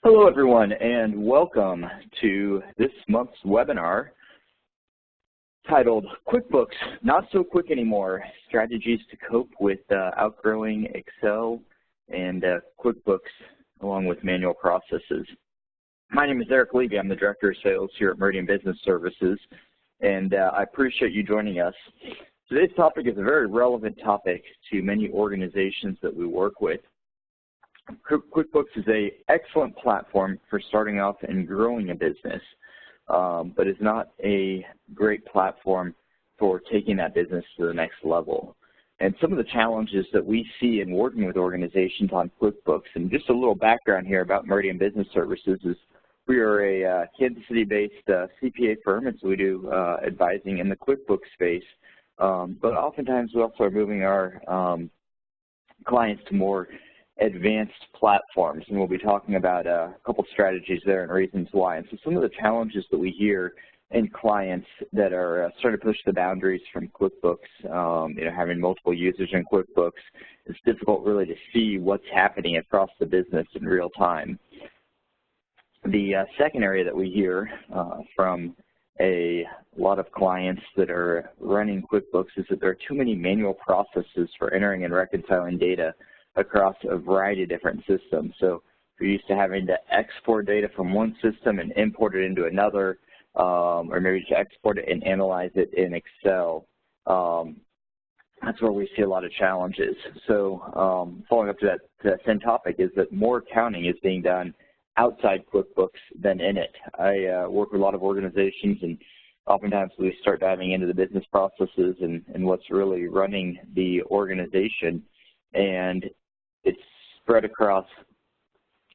Hello everyone and welcome to this month's webinar titled QuickBooks Not So Quick Anymore, Strategies to Cope with Outgrowing Excel and QuickBooks along with Manual Processes. My name is Eric Levy. I'm the Director of Sales here at Meridian Business Services, and I appreciate you joining us. Today's topic is a very relevant topic to many organizations that we work with. QuickBooks is an excellent platform for starting off and growing a business, but is not a great platform for taking that business to the next level. And some of the challenges that we see in working with organizations on QuickBooks, and just a little background here about Meridian Business Services, is we are a Kansas City-based CPA firm, and so we do advising in the QuickBooks space, but oftentimes we also are moving our clients to more advanced platforms, and we'll be talking about a couple strategies there and reasons why. And so some of the challenges that we hear in clients that are starting to push the boundaries from QuickBooks, having multiple users in QuickBooks, it's difficult really to see what's happening across the business in real time. The second area that we hear from a lot of clients that are running QuickBooks is that there are too many manual processes for entering and reconciling data across a variety of different systems. So if you're used to having to export data from one system and import it into another, or maybe just export it and analyze it in Excel, that's where we see a lot of challenges. So following up to that same topic is that more accounting is being done outside QuickBooks than in it. I work with a lot of organizations, and oftentimes we start diving into the business processes and what's really running the organization, and it's spread across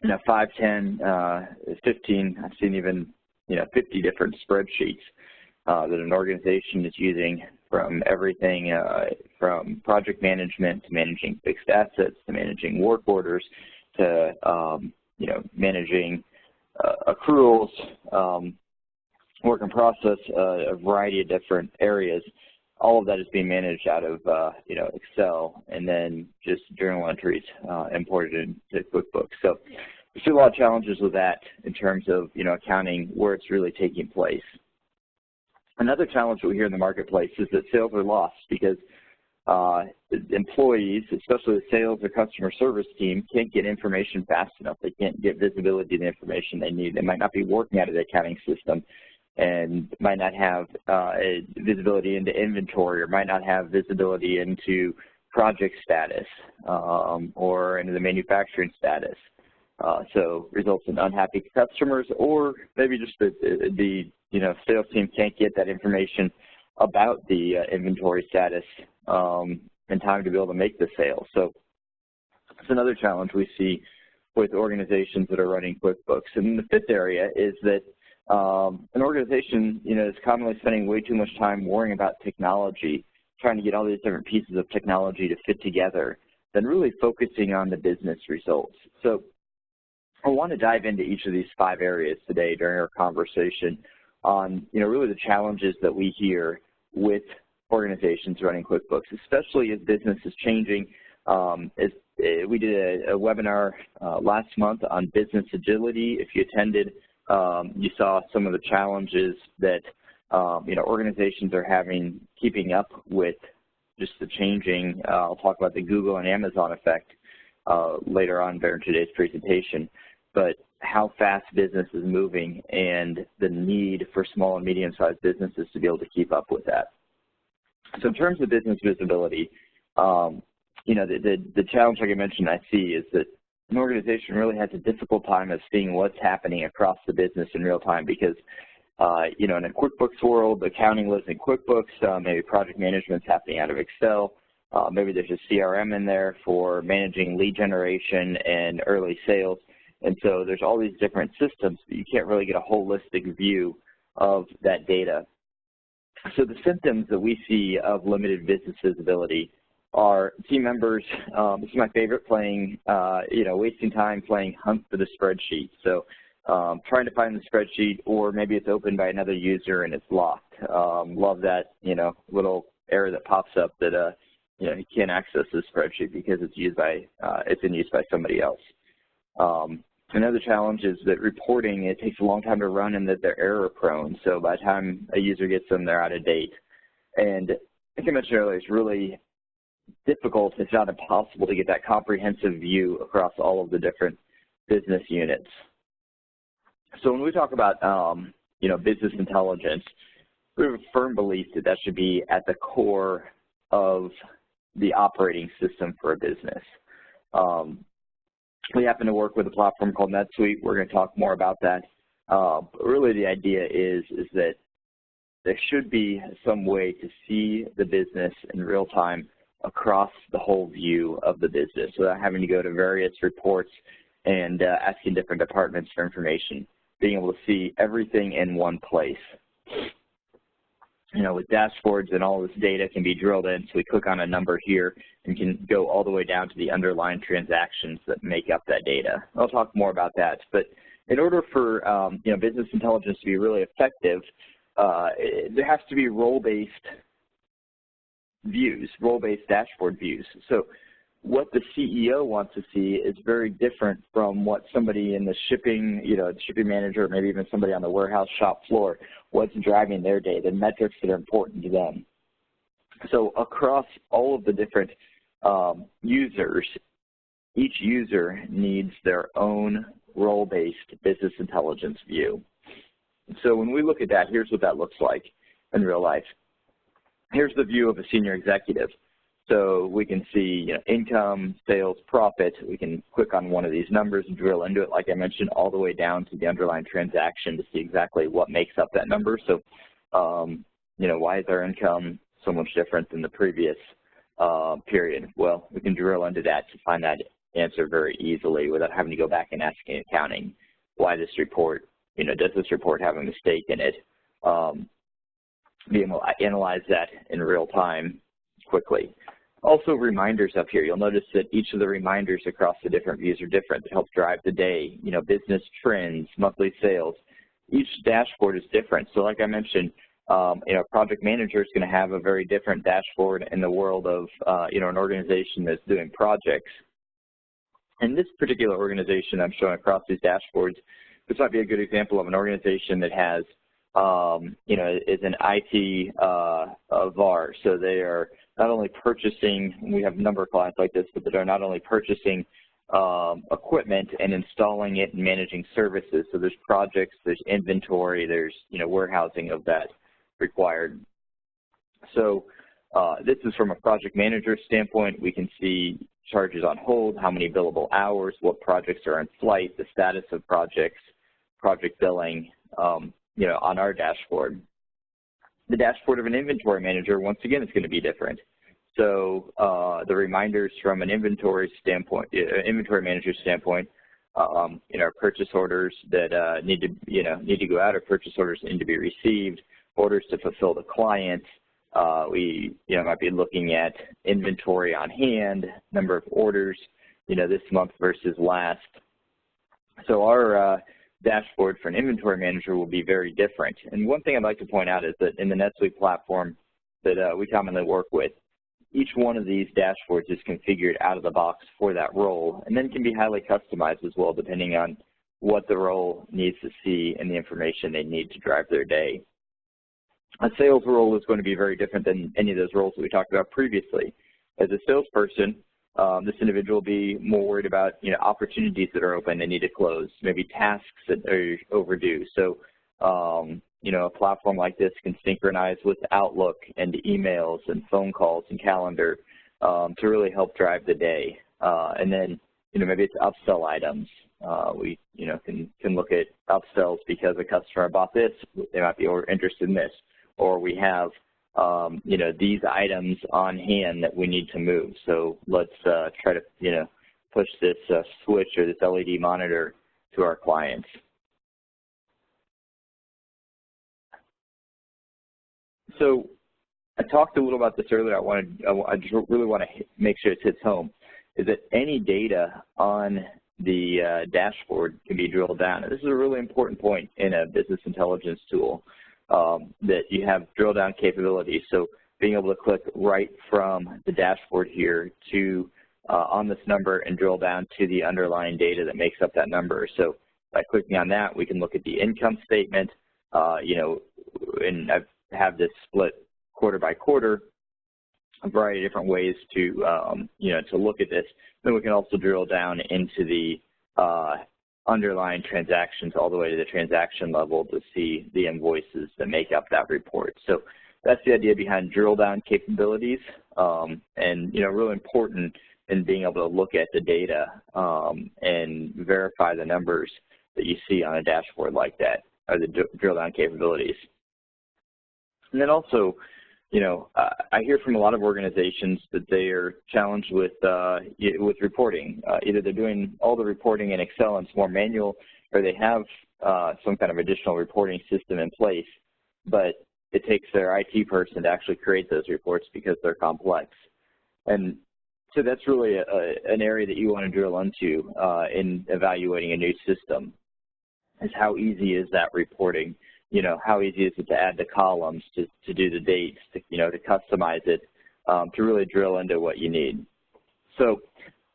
5, 10, 15, I've seen even 50 different spreadsheets that an organization is using, from everything from project management to managing fixed assets to managing work orders to managing accruals, work in process, a variety of different areas. All of that is being managed out of Excel, and then just journal entries imported into QuickBooks. So we see a lot of challenges with that in terms of accounting where it's really taking place. Another challenge that we hear in the marketplace is that sales are lost because employees, especially the sales or customer service team, can't get information fast enough. They can't get visibility to the information they need. They might not be working out of the accounting system and might not have visibility into inventory, or might not have visibility into project status or into the manufacturing status. So results in unhappy customers, or maybe just the sales team can't get that information about the inventory status in time to be able to make the sale. So it's another challenge we see with organizations that are running QuickBooks. And the fifth area is that an organization, is commonly spending way too much time worrying about technology, trying to get all these different pieces of technology to fit together, than really focusing on the business results. So I want to dive into each of these 5 areas today during our conversation on, really the challenges that we hear with organizations running QuickBooks, especially as business is changing. We did a webinar last month on business agility. If you attended, you saw some of the challenges that organizations are having keeping up with just the changing. I'll talk about the Google and Amazon effect later on during today's presentation, but how fast business is moving and the need for small and medium-sized businesses to be able to keep up with that. So in terms of business visibility, the challenge, like I mentioned, I see is that an organization really has a difficult time of seeing what's happening across the business in real time, because in a QuickBooks world, accounting lives in QuickBooks, maybe project management's happening out of Excel, maybe there's a CRM in there for managing lead generation and early sales, and so there's all these different systems, but you can't really get a holistic view of that data. So the symptoms that we see of limited business visibility are team members, this is my favorite, playing, wasting time playing hunt for the spreadsheet. So trying to find the spreadsheet, or maybe it's opened by another user and it's locked. Love that, little error that pops up that, you can't access the spreadsheet because it's in use by somebody else. Another challenge is that reporting, it takes a long time to run and that they're error prone. So by the time a user gets them, they're out of date. And like I mentioned earlier, it's really difficult, if not impossible, to get that comprehensive view across all of the different business units. So when we talk about, business intelligence, we have a firm belief that that should be at the core of the operating system for a business. We happen to work with a platform called NetSuite. We're going to talk more about that. But really the idea is that there should be some way to see the business in real time across the whole view of the business without having to go to various reports and asking different departments for information, being able to see everything in one place. With dashboards and all this data can be drilled in, so we click on a number here and can go all the way down to the underlying transactions that make up that data. I'll talk more about that. But in order for business intelligence to be really effective, there has to be role-based views, role-based dashboard views. So what the CEO wants to see is very different from what somebody in the shipping, the shipping manager, or maybe even somebody on the warehouse shop floor, what's driving their day, the metrics that are important to them. So across all of the different users, each user needs their own role-based business intelligence view. So when we look at that, here's what that looks like in real life. Here's the view of a senior executive. So we can see income, sales, profit. We can click on one of these numbers and drill into it, like I mentioned, all the way down to the underlying transaction to see exactly what makes up that number. So, why is our income so much different than the previous period? Well, we can drill into that to find that answer very easily without having to go back and asking accounting why this report, does this report have a mistake in it? Being able to analyze that in real time quickly. Also reminders up here. You'll notice that each of the reminders across the different views are different to help drive the day, business trends, monthly sales. Each dashboard is different. So like I mentioned, a project manager is going to have a very different dashboard in the world of, an organization that's doing projects. In this particular organization I'm showing across these dashboards, this might be a good example of an organization that has, is an IT VAR. So they are not only purchasing, we have a number of clients like this, but they're not only purchasing equipment and installing it and managing services. So there's projects, there's inventory, there's, warehousing of that required. So this is from a project manager standpoint. We can see charges on hold, how many billable hours, what projects are in flight, the status of projects, project billing, on our dashboard. The dashboard of an inventory manager, once again, is going to be different. So the reminders from an inventory standpoint, inventory manager standpoint, our purchase orders that need to go out, or purchase orders need to be received, orders to fulfill the client. We might be looking at inventory on hand, number of orders, this month versus last. So our dashboard for an inventory manager will be very different. And one thing I'd like to point out is that in the NetSuite platform that we commonly work with, each one of these dashboards is configured out of the box for that role, and then can be highly customized as well, depending on what the role needs to see and the information they need to drive their day. A sales role is going to be very different than any of those roles that we talked about previously. As a salesperson, this individual will be more worried about opportunities that are open and need to close, maybe tasks that are overdue. So a platform like this can synchronize with Outlook and emails and phone calls and calendar to really help drive the day. And then maybe it's upsell items. We can look at upsells because a customer bought this, they might be interested in this, or we have these items on hand that we need to move. So let's try to, push this switch or this LED monitor to our clients. So I talked a little about this earlier. I just really want to make sure it hits home, is that any data on the dashboard can be drilled down. And this is a really important point in a business intelligence tool, that you have drill down capabilities. So being able to click right from the dashboard here to on this number and drill down to the underlying data that makes up that number. So by clicking on that, we can look at the income statement, and I have this split quarter by quarter, a variety of different ways to, to look at this. Then we can also drill down into the underlying transactions all the way to the transaction level to see the invoices that make up that report. So that's the idea behind drill down capabilities, and really important in being able to look at the data and verify the numbers that you see on a dashboard like that, are the drill down capabilities. And then also, I hear from a lot of organizations that they are challenged with reporting. Either they're doing all the reporting in Excel and it's more manual, or they have some kind of additional reporting system in place, but it takes their IT person to actually create those reports because they're complex. And so that's really an area that you want to drill into in evaluating a new system, is how easy is that reporting? How easy is it to add the columns, to do the dates, to customize it, to really drill into what you need. So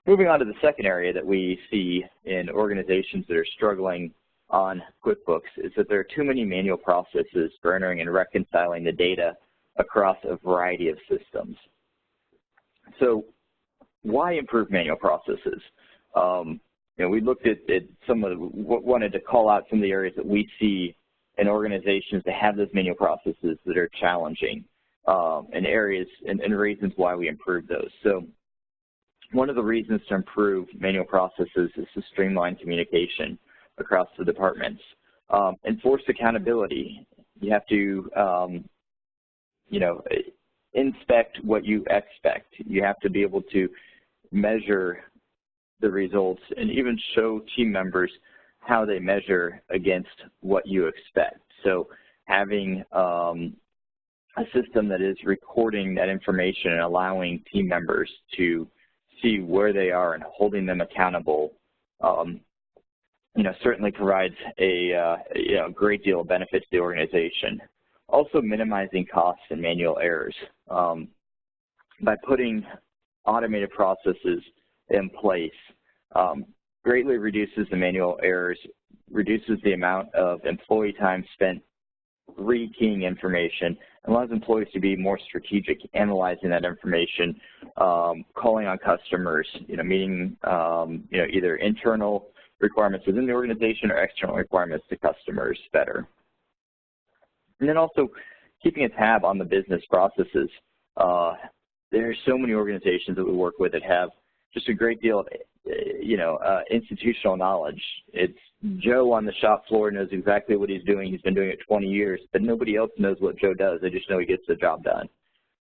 moving on to the second area that we see in organizations that are struggling on QuickBooks is that there are too many manual processes for entering and reconciling the data across a variety of systems. So why improve manual processes? We looked at some of wanted to call out some of the areas that we see in organizations that have those manual processes that are challenging, and areas and reasons why we improve those. So one of the reasons to improve manual processes is to streamline communication across the departments. Enforce accountability. You have to, inspect what you expect. You have to be able to measure the results and even show team members how they measure against what you expect. So having a system that is recording that information and allowing team members to see where they are and holding them accountable, certainly provides a great deal of benefit to the organization. Also minimizing costs and manual errors. By putting automated processes in place, greatly reduces the manual errors, reduces the amount of employee time spent rekeying information, and allows employees to be more strategic, analyzing that information, calling on customers, meeting either internal requirements within the organization or external requirements to customers better. And then also keeping a tab on the business processes. There are so many organizations that we work with that have just a great deal of institutional knowledge. It's Joe on the shop floor knows exactly what he's doing. He's been doing it 20 years, but nobody else knows what Joe does. They just know he gets the job done.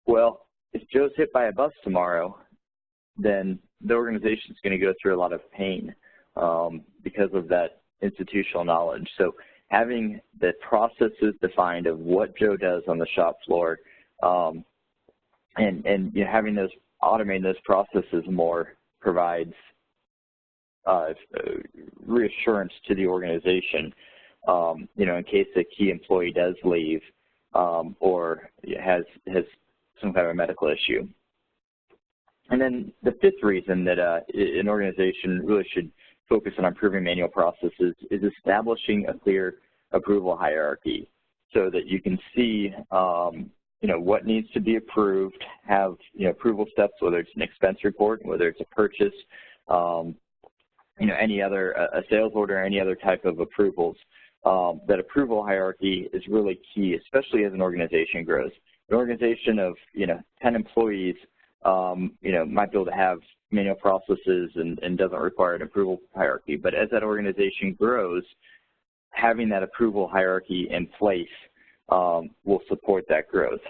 Well, if Joe's hit by a bus tomorrow, then the organization is going to go through a lot of pain because of that institutional knowledge. So having the processes defined of what Joe does on the shop floor, and having those, automating those processes more provides reassurance to the organization, in case a key employee does leave or has some kind of a medical issue. And then the fifth reason that an organization really should focus on improving manual processes is establishing a clear approval hierarchy so that you can see what needs to be approved, have approval steps, whether it's an expense report, whether it's a purchase, any other a sales order, any other type of approvals. That approval hierarchy is really key, especially as an organization grows. An organization of 10 employees might be able to have manual processes and doesn't require an approval hierarchy. But as that organization grows, having that approval hierarchy in place will support that growth.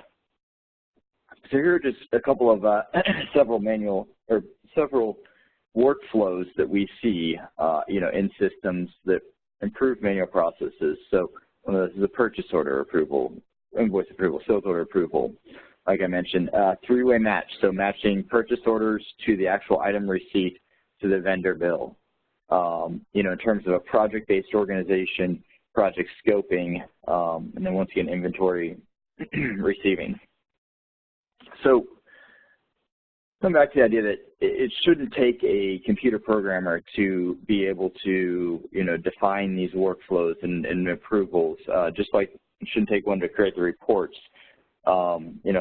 So here are just a couple of several workflows that we see, in systems that improve manual processes. So one of those is a purchase order approval, invoice approval, sales order approval. Like I mentioned, three-way match, so matching purchase orders to the actual item receipt to the vendor bill. In terms of a project-based organization, project scoping, and then once again, inventory receiving. So come back to the idea that it shouldn't take a computer programmer to be able to, define these workflows and approvals, just like it shouldn't take one to create the reports. A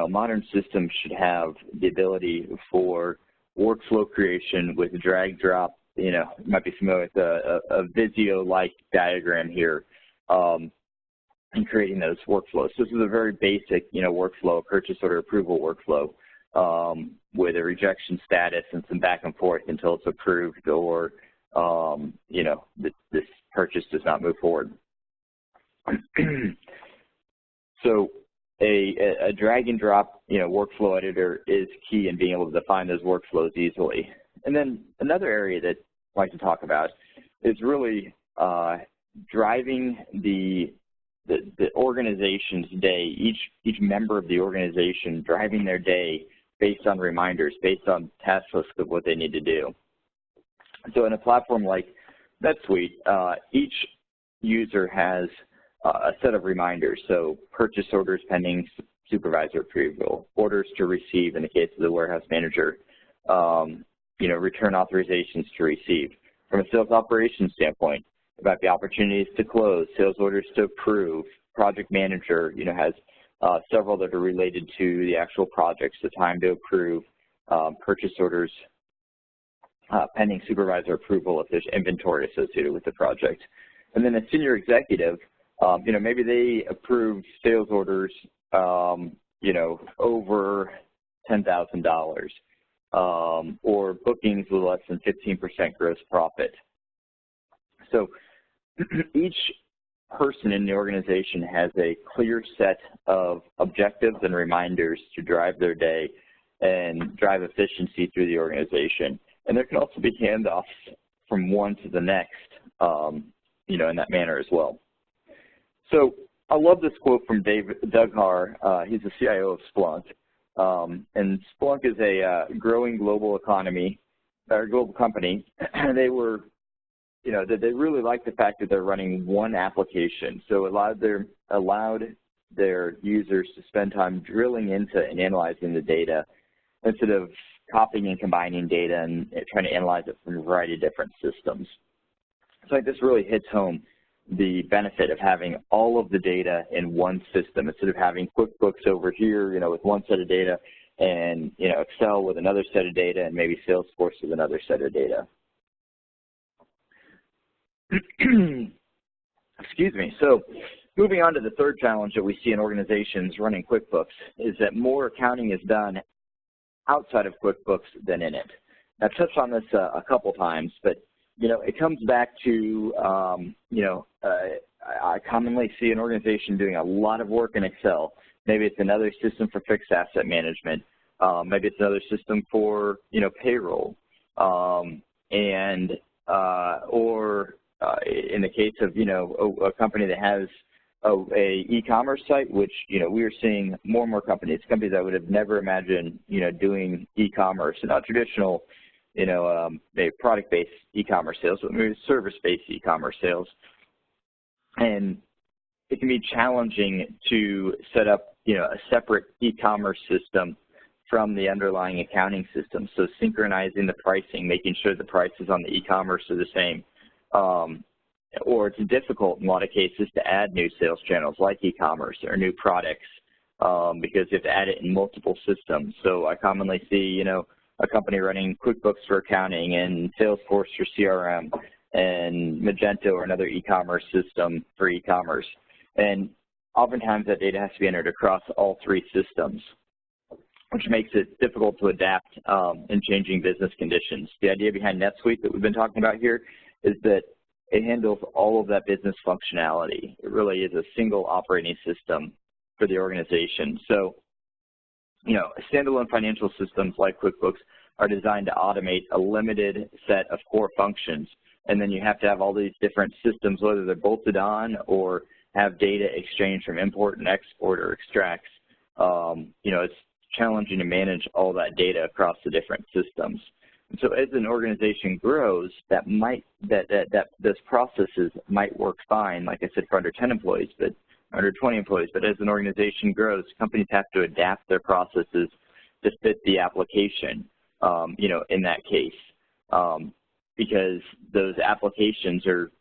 modern system should have the ability for workflow creation with drag drop. You might be familiar with a Visio-like diagram here, and creating those workflows. So this is a very basic, workflow, purchase order approval workflow, with a rejection status and some back and forth until it's approved or, this purchase does not move forward. So a drag and drop, workflow editor is key in being able to define those workflows easily. And then another area that I'd like to talk about is really driving the organization's day, each member of the organization driving their day based on reminders, based on task lists of what they need to do. So in a platform like NetSuite, each user has a set of reminders. So purchase orders pending supervisor approval, orders to receive in the case of the warehouse manager, return authorizations to receive. From a sales operations standpoint, about the opportunities to close, sales orders to approve, project manager, has several that are related to the actual projects, the time to approve, purchase orders, pending supervisor approval if there's inventory associated with the project. And then a senior executive, maybe they approve sales orders, over $10,000, or bookings with less than 15% gross profit. So each person in the organization has a clear set of objectives and reminders to drive their day and drive efficiency through the organization. And there can also be handoffs from one to the next, in that manner as well. So I love this quote from Doug Haar. He's the CIO of Splunk. And Splunk is a growing global company. They were, they really like the fact that they're running one application. So it allowed their users to spend time drilling into and analyzing the data instead of copying and combining data and trying to analyze it from a variety of different systems. So I think this really hits home the benefit of having all of the data in one system instead of having QuickBooks over here, with one set of data, and Excel with another set of data, and maybe Salesforce with another set of data. Excuse me. So moving on to the third challenge that we see in organizations running QuickBooks is that more accounting is done outside of QuickBooks than in it. I've touched on this a couple times, but it comes back to, I commonly see an organization doing a lot of work in Excel. Maybe it's another system for fixed asset management. Maybe it's another system for, payroll. Or in the case of, a company that has a e-commerce site, which, we are seeing more and more companies that would have never imagined, doing e-commerce, and not traditional, a product-based e-commerce sales, but maybe service-based e-commerce sales. And it can be challenging to set up, a separate e-commerce system from the underlying accounting system. So synchronizing the pricing, making sure the prices on the e-commerce are the same. Or it's difficult in a lot of cases to add new sales channels like e-commerce or new products because you have to add it in multiple systems. So I commonly see, a company running QuickBooks for accounting and Salesforce for CRM and Magento or another e-commerce system for e-commerce. And oftentimes that data has to be entered across all three systems, which makes it difficult to adapt in changing business conditions. The idea behind NetSuite that we've been talking about here is that it handles all of that business functionality. It really is a single operating system for the organization. So, standalone financial systems like QuickBooks are designed to automate a limited set of core functions. And then you have to have all these different systems, whether they're bolted on or have data exchanged from import and export or extracts. It's challenging to manage all that data across the different systems. And so as an organization grows, those processes might work fine, like I said, for under 10 employees, but under 20 employees. But as an organization grows, companies have to adapt their processes to fit the application. in that case, because those applications are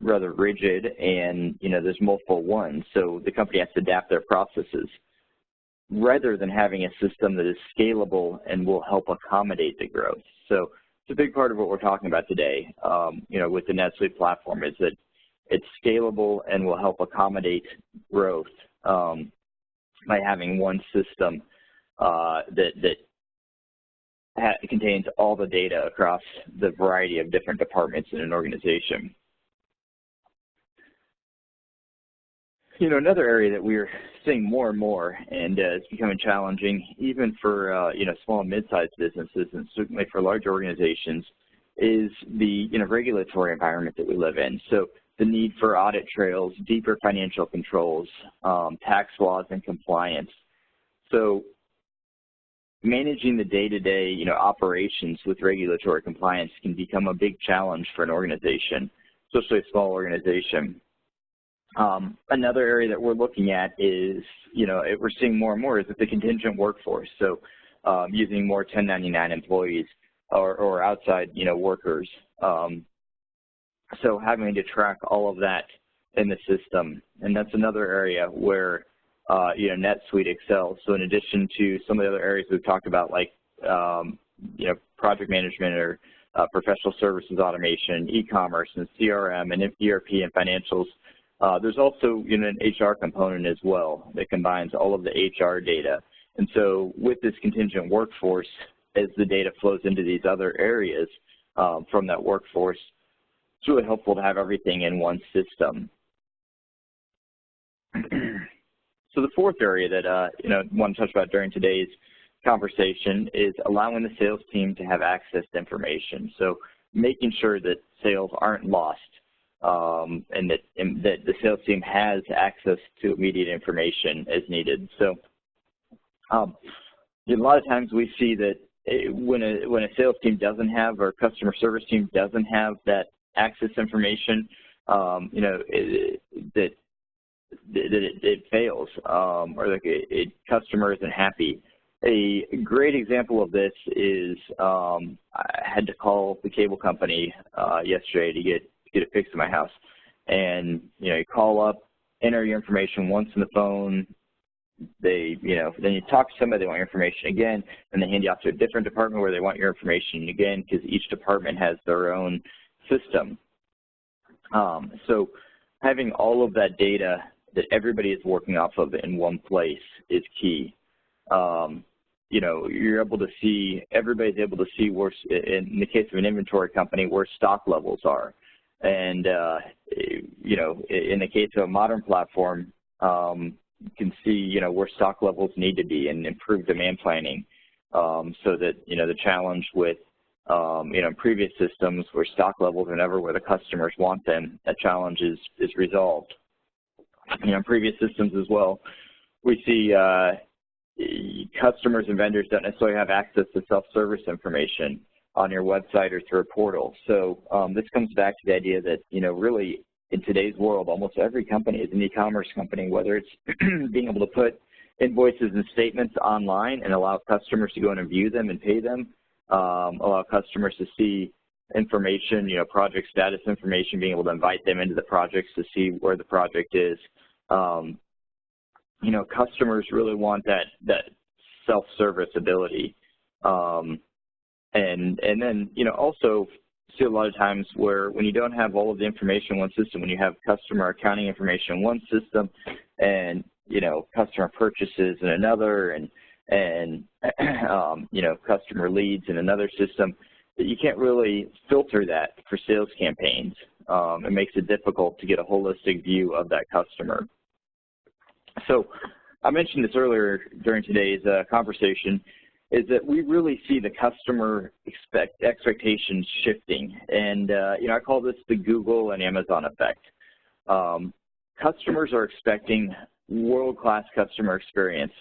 rather rigid and, there's multiple ones. So the company has to adapt their processes rather than having a system that is scalable and will help accommodate the growth. So it's a big part of what we're talking about today, with the NetSuite platform, is that it's scalable and will help accommodate growth by having one system that contains all the data across the variety of different departments in an organization. Another area that we're seeing more and more, and it's becoming challenging even for small and mid-sized businesses, and certainly for large organizations, is the regulatory environment that we live in. So the need for audit trails, deeper financial controls, tax laws, and compliance. So managing the day-to-day operations with regulatory compliance can become a big challenge for an organization, especially a small organization. Another area that we're looking at is, we're seeing more and more, is that the contingent workforce. So using more 1099 employees or outside, workers. So having to track all of that in the system. And that's another area where, NetSuite excels. So in addition to some of the other areas we've talked about, like, project management or professional services automation, e-commerce and CRM and ERP and financials, there's also an HR component as well that combines all of the HR data. And so with this contingent workforce, as the data flows into these other areas from that workforce, it's really helpful to have everything in one system. So the fourth area that I want to touch about during today's conversation is allowing the sales team to have access to information. So making sure that sales aren't lost. And that the sales team has access to immediate information as needed. So a lot of times we see that when a sales team doesn't have, or customer service team doesn't have that access information, that it fails, or like a customer isn't happy. A great example of this is I had to call the cable company yesterday to get it fixed in my house. And, you call up, enter your information once on the phone. They, then you talk to somebody, they want your information again, and they hand you off to a different department where they want your information again, because each department has their own system. So having all of that data that everybody is working off of in one place is key. You're able to see, everybody's able to see where, in the case of an inventory company, where stock levels are. And, in the case of a modern platform, you can see, where stock levels need to be and improve demand planning, so that, the challenge with, previous systems where stock levels are never where the customers want them, that challenge is resolved. In previous systems as well, we see customers and vendors don't necessarily have access to self-service information on your website or through a portal. So this comes back to the idea that, really in today's world, almost every company is an e-commerce company, whether it's being able to put invoices and statements online and allow customers to go in and view them and pay them, allow customers to see information, project status information, being able to invite them into the projects to see where the project is. Customers really want that self-service ability. And then, also see a lot of times where when you don't have all of the information in one system, when you have customer accounting information in one system and, customer purchases in another and customer leads in another system, that you can't really filter that for sales campaigns. It makes it difficult to get a holistic view of that customer. So I mentioned this earlier during today's conversation, is that we really see the customer expectations shifting. And, I call this the Google and Amazon effect. Customers are expecting world-class customer experience,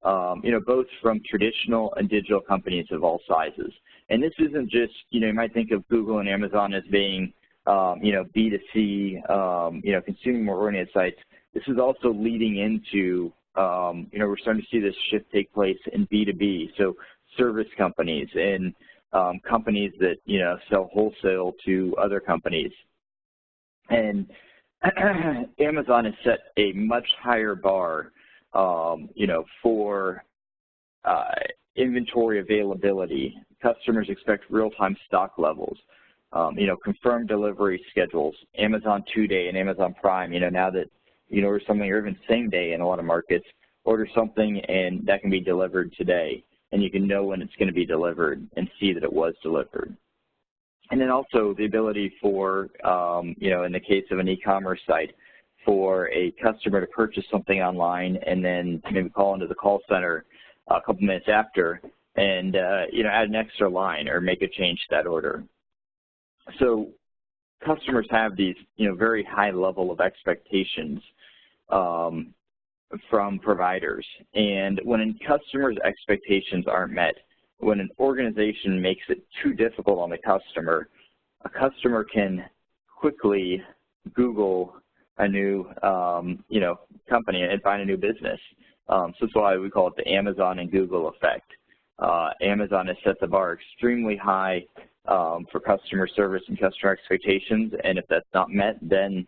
both from traditional and digital companies of all sizes. And this isn't just, you might think of Google and Amazon as being, B2C, consumer-oriented sites. This is also leading into, we're starting to see this shift take place in B2B. So service companies and companies that, you know, sell wholesale to other companies. And Amazon has set a much higher bar, you know, for inventory availability. Customers expect real-time stock levels, you know, confirmed delivery schedules, Amazon 2-day and Amazon Prime. You know, now that you can order something, or even same day in a lot of markets, order something and that can be delivered today, and you can know when it's going to be delivered and see that it was delivered. And then also the ability for, you know, in the case of an e-commerce site, for a customer to purchase something online and then maybe call into the call center a couple minutes after and, you know, add an extra line or make a change to that order. So customers have these, you know, very high level of expectations from providers. And when customers' expectations aren't met, when an organization makes it too difficult on the customer, a customer can quickly Google a new, you know, company and find a new business. So that's why we call it the Amazon and Google effect. Amazon has set the bar extremely high for customer service and customer expectations, and if that's not met, then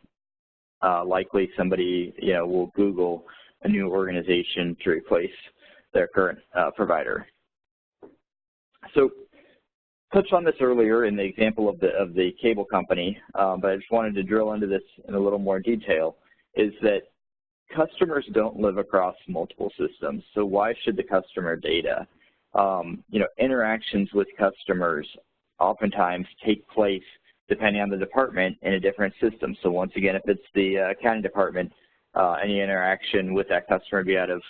likely somebody, you know, will Google a new organization to replace their current provider. So, touched on this earlier in the example of the cable company, but I just wanted to drill into this in a little more detail, is that customers don't live across multiple systems, so why should the customer data? You know, interactions with customers oftentimes take place, depending on the department, in a different system. So once again, if it's the accounting department, any interaction with that customer would be out of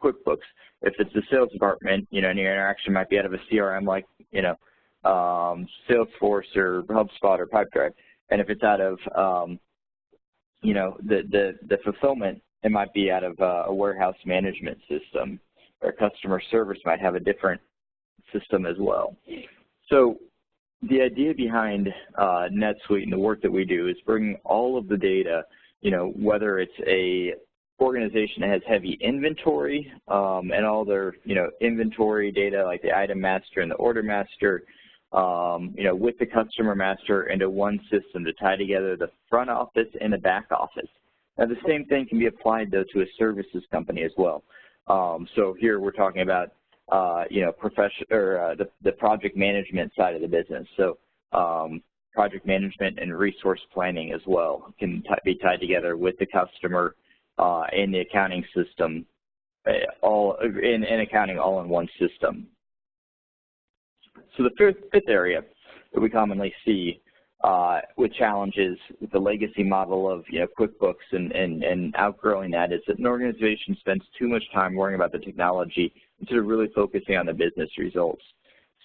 QuickBooks. If it's the sales department, you know, any interaction might be out of a CRM like, you know, Salesforce or HubSpot or Pipedrive. And if it's out of, you know, the fulfillment, it might be out of a warehouse management system, or customer service might have a different system as well. So the idea behind NetSuite and the work that we do is bringing all of the data, you know, whether it's a organization that has heavy inventory and all their, you know, inventory data like the item master and the order master, you know, with the customer master into one system to tie together the front office and the back office. Now, the same thing can be applied, though, to a services company as well. So here we're talking about, you know, the project management side of the business. So project management and resource planning as well can be tied together with the customer and the accounting system, all in accounting all in one system. So the fifth area that we commonly see with challenges with the legacy model of, you know, QuickBooks and outgrowing that is that an organization spends too much time worrying about the technology instead of really focusing on the business results.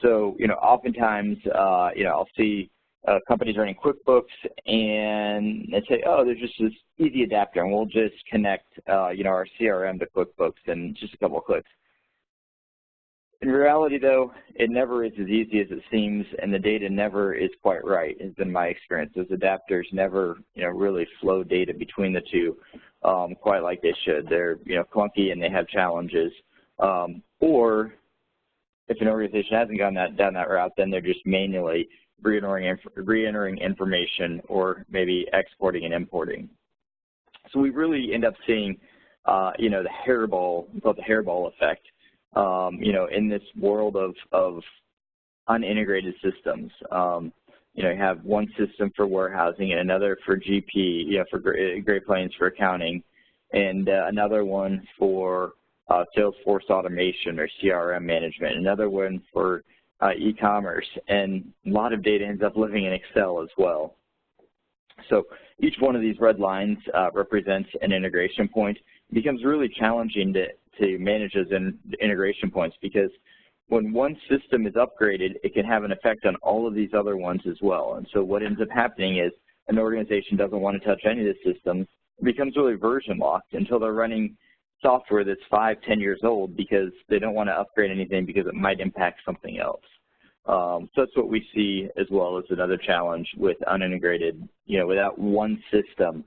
So, you know, oftentimes, you know, I'll see companies running QuickBooks and they say, oh, there's just this easy adapter and we'll just connect, you know, our CRM to QuickBooks in just a couple of clicks. In reality, though, it never is as easy as it seems, and the data never is quite right, has been my experience. Those adapters never, you know, really flow data between the two quite like they should. They're, you know, clunky and they have challenges. Or if an organization hasn't gone down that route, then they're just manually re-entering information or maybe exporting and importing. So we really end up seeing, you know, the hairball, we call it the hairball effect. You know, in this world of unintegrated systems, you know, you have one system for warehousing and another for GP, you know, for Great Plains for accounting, and another one for Salesforce automation or CRM management, another one for e-commerce, and a lot of data ends up living in Excel as well. So each one of these red lines represents an integration point. It becomes really challenging to manage those integration points, because when one system is upgraded, it can have an effect on all of these other ones as well. And so what ends up happening is an organization doesn't want to touch any of the systems. It becomes really version locked until they're running software that's 5, 10 years old because they don't want to upgrade anything because it might impact something else. So that's what we see as well as another challenge with unintegrated, you know, without one system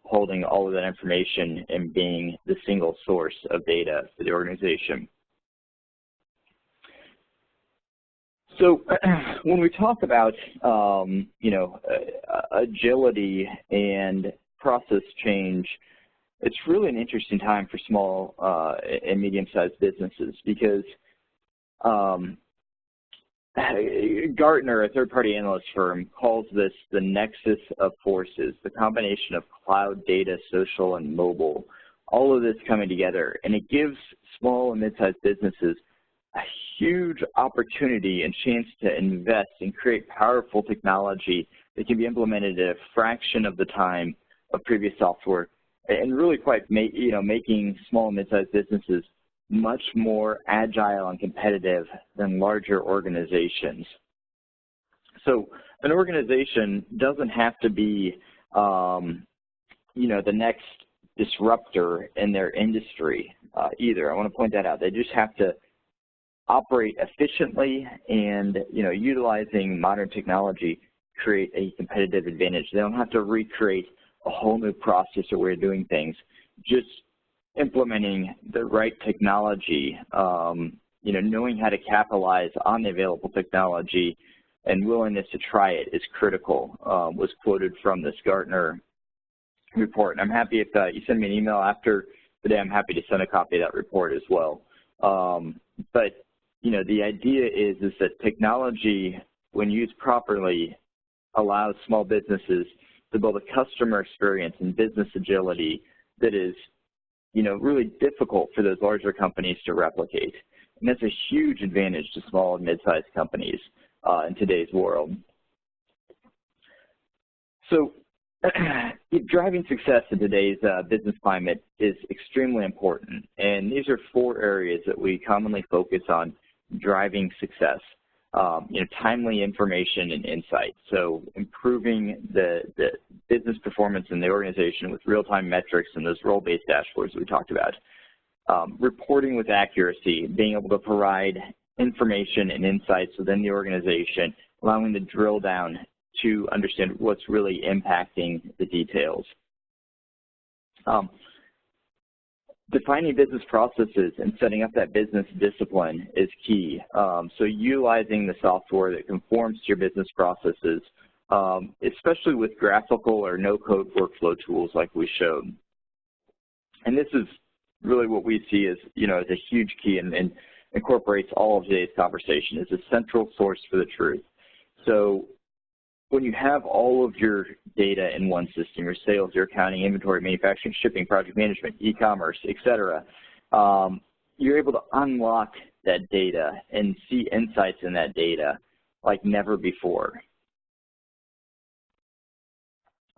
holding all of that information and being the single source of data for the organization. So when we talk about, agility and process change, it's really an interesting time for small and medium-sized businesses because Gartner, a third-party analyst firm, calls this the nexus of forces, the combination of cloud, data, social, and mobile, all of this coming together. And it gives small and mid-sized businesses a huge opportunity and chance to invest and create powerful technology that can be implemented at a fraction of the time of previous software, and really quite making small and mid-sized businesses much more agile and competitive than larger organizations. So an organization doesn't have to be, the next disruptor in their industry either. I want to point that out. They just have to operate efficiently and, utilizing modern technology, create a competitive advantage. They don't have to recreate a whole new process or way of doing things. Just implementing the right technology, knowing how to capitalize on the available technology and willingness to try it is critical, was quoted from this Gartner report. And I'm happy if you send me an email after today, I'm happy to send a copy of that report as well. But the idea is that technology, when used properly, allows small businesses to build a customer experience and business agility that is really difficult for those larger companies to replicate. And that's a huge advantage to small and mid-sized companies in today's world. So driving success in today's business climate is extremely important. And these are 4 areas that we commonly focus on driving success. Timely information and insight. So improving the business performance in the organization with real-time metrics and those role-based dashboards we talked about. Reporting with accuracy, being able to provide information and insights within the organization, allowing the drill down to understand what's really impacting the details. Defining business processes and setting up that business discipline is key. So utilizing the software that conforms to your business processes, especially with graphical or no-code workflow tools like we showed. And this is really what we see as, as a huge key and incorporates all of today's conversation, is a central source for the truth. So when you have all of your data in one system, your sales, your accounting, inventory, manufacturing, shipping, project management, e-commerce, et cetera, you're able to unlock that data and see insights in that data like never before.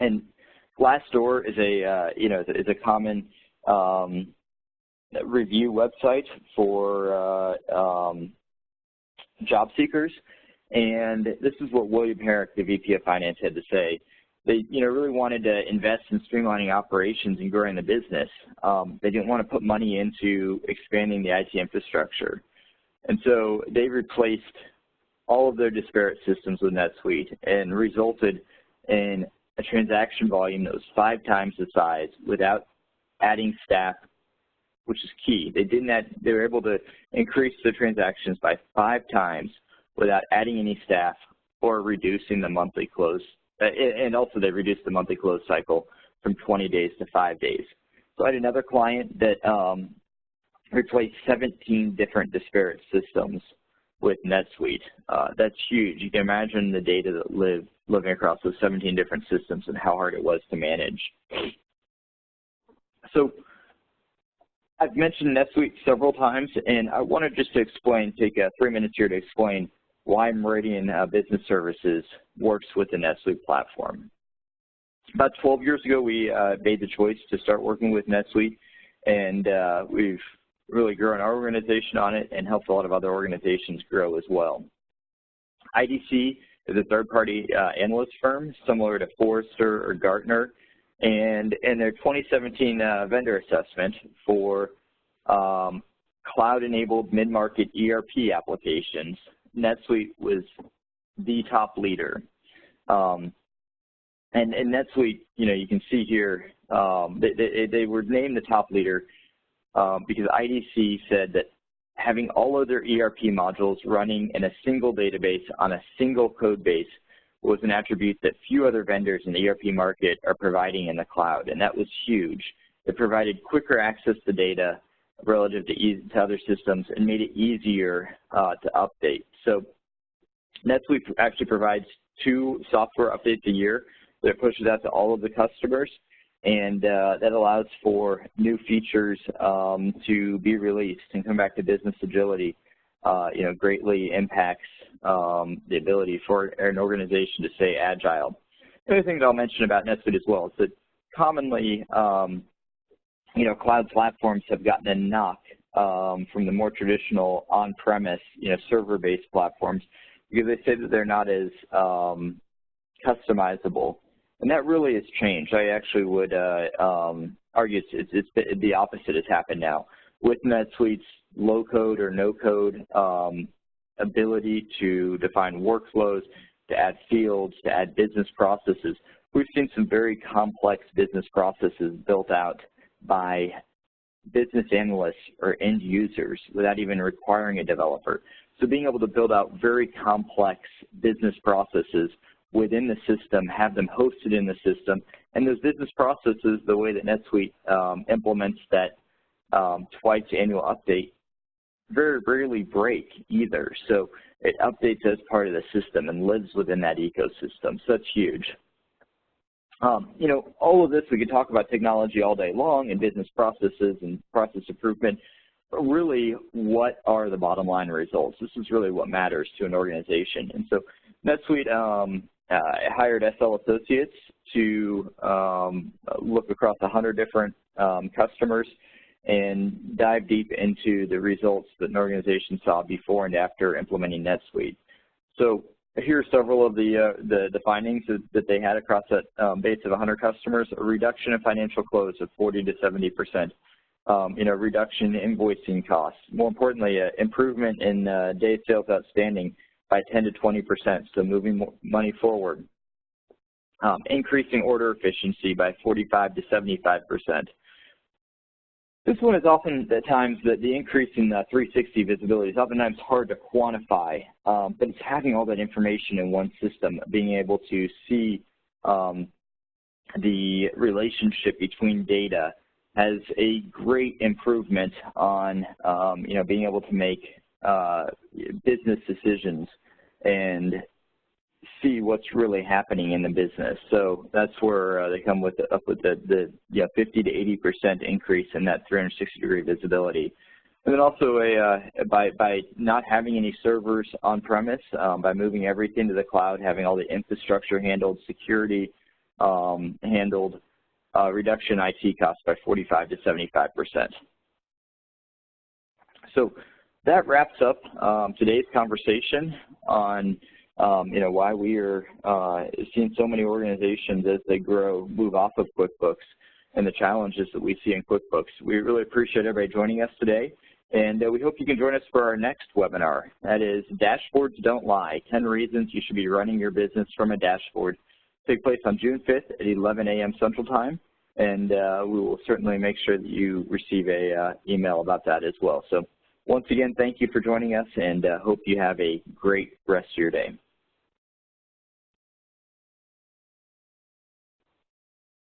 And Glassdoor is a common review website for job seekers. And this is what William Herrick, the VP of Finance, had to say. They, really wanted to invest in streamlining operations and growing the business. They didn't want to put money into expanding the IT infrastructure. And so they replaced all of their disparate systems with NetSuite and resulted in a transaction volume that was 5 times the size without adding staff, which is key. They were able to increase the transactions by 5 times without adding any staff or reducing the monthly close. And also they reduced the monthly close cycle from 20 days to 5 days. So I had another client that replaced 17 different disparate systems with NetSuite. That's huge. You can imagine the data that living across those 17 different systems and how hard it was to manage. So I've mentioned NetSuite several times, and I wanted just to explain, take 3 minutes here to explain why Meridian Business Services works with the NetSuite platform. About 12 years ago, we made the choice to start working with NetSuite, and we've really grown our organization on it and helped a lot of other organizations grow as well. IDC is a third-party analyst firm similar to Forrester or Gartner, and in their 2017 vendor assessment for cloud-enabled mid-market ERP applications, NetSuite was the top leader. And NetSuite, you can see here, they were named the top leader because IDC said that having all of their ERP modules running in a single database on a single code base was an attribute that few other vendors in the ERP market are providing in the cloud, and that was huge. It provided quicker access to data relative to other systems and made it easier to update. So NetSuite actually provides 2 software updates a year that it pushes out to all of the customers, and that allows for new features to be released and come back to business agility. Greatly impacts the ability for an organization to stay agile. The other thing that I'll mention about NetSuite as well is that commonly, cloud platforms have gotten a knock from the more traditional on-premise, server-based platforms because they say that they're not as customizable. And that really has changed. I actually would argue it's the opposite has happened now. With NetSuite's low-code or no-code ability to define workflows, to add fields, to add business processes, we've seen some very complex business processes built out by business analysts or end users without even requiring a developer. So being able to build out very complex business processes within the system, have them hosted in the system, and those business processes, the way that NetSuite implements that twice annual update, very rarely break either. So it updates as part of the system and lives within that ecosystem. So that's huge. All of this, we could talk about technology all day long and business processes and process improvement, but really, what are the bottom line results? This is really what matters to an organization. And so NetSuite hired SL Associates to look across 100 different customers and dive deep into the results that an organization saw before and after implementing NetSuite. So here are several of the findings that they had across that base of 100 customers: a reduction in financial close of 40 to 70%, reduction in invoicing costs. More importantly, improvement in days sales outstanding by 10 to 20%, so moving money forward. Increasing order efficiency by 45 to 75%. This one is often at times that the increase in 360 visibility is oftentimes hard to quantify, but it's having all that information in one system, being able to see the relationship between data has a great improvement on being able to make business decisions and see what's really happening in the business. So that's where they come up with the 50 to 80% increase in that 360-degree visibility. And then also by not having any servers on premise, by moving everything to the cloud, having all the infrastructure handled, security handled, reduction IT costs by 45 to 75%. So that wraps up today's conversation on why we are seeing so many organizations as they grow move off of QuickBooks and the challenges that we see in QuickBooks. We really appreciate everybody joining us today, and we hope you can join us for our next webinar. That is Dashboards Don't Lie, 10 Reasons You Should Be Running Your Business from a Dashboard. Take place on June 5th at 11 a.m. Central Time, and we will certainly make sure that you receive a email about that as well. So once again, thank you for joining us, and hope you have a great rest of your day.